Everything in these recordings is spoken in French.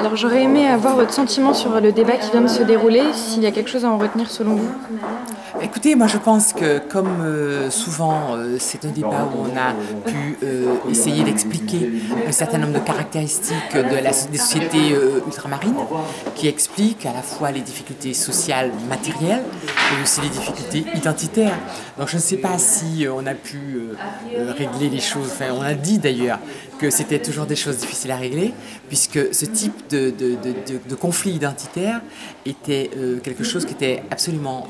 Alors j'aurais aimé avoir votre sentiment sur le débat qui vient de se dérouler, s'il y a quelque chose à en retenir selon vous. Écoutez, moi je pense que comme souvent c'est un débat où on a pu essayer d'expliquer un certain nombre de caractéristiques des sociétés ultramarines qui expliquent à la fois les difficultés sociales, matérielles, mais aussi les difficultés identitaires. Donc je ne sais pas si on a pu régler les choses, enfin on a dit d'ailleurs que c'était toujours des choses difficiles à régler, puisque ce type de conflit identitaire était quelque chose qui était absolument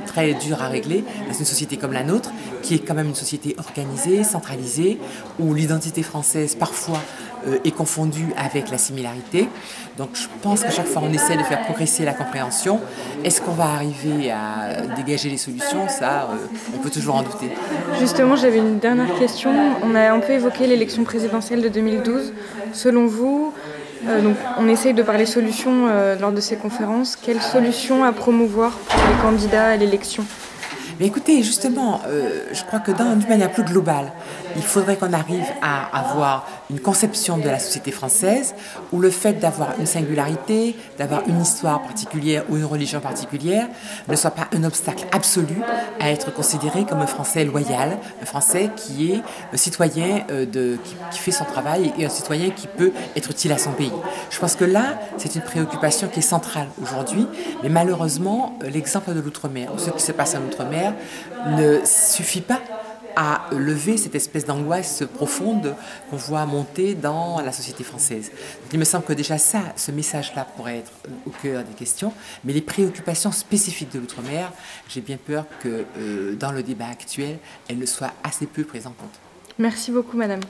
très dur à régler dans une société comme la nôtre, qui est quand même une société organisée, centralisée, où l'identité française parfois est confondue avec la similarité. Donc je pense qu'à chaque fois on essaie de faire progresser la compréhension. Est-ce qu'on va arriver à dégager les solutions? Ça, on peut toujours en douter. Justement, j'avais une dernière question. On a un peu évoqué l'élection présidentielle de 2012. Selon vous, donc on essaye de parler solutions lors de ces conférences. Quelles solutions à promouvoir pour les candidats à l'élection? Mais écoutez, justement, je crois que d'une manière plus globale, il faudrait qu'on arrive à avoir une conception de la société française où le fait d'avoir une singularité, d'avoir une histoire particulière ou une religion particulière ne soit pas un obstacle absolu à être considéré comme un Français loyal, un Français qui est un citoyen qui fait son travail et un citoyen qui peut être utile à son pays. Je pense que là, c'est une préoccupation qui est centrale aujourd'hui, mais malheureusement, l'exemple de l'outre-mer, ou ce qui se passe en outre-mer, ne suffit pas à lever cette espèce d'angoisse profonde qu'on voit monter dans la société française. Donc, il me semble que déjà ce message-là pourrait être au cœur des questions, mais les préoccupations spécifiques de l'outre-mer, j'ai bien peur que dans le débat actuel, elles ne soient assez peu prises en compte. Merci beaucoup, madame.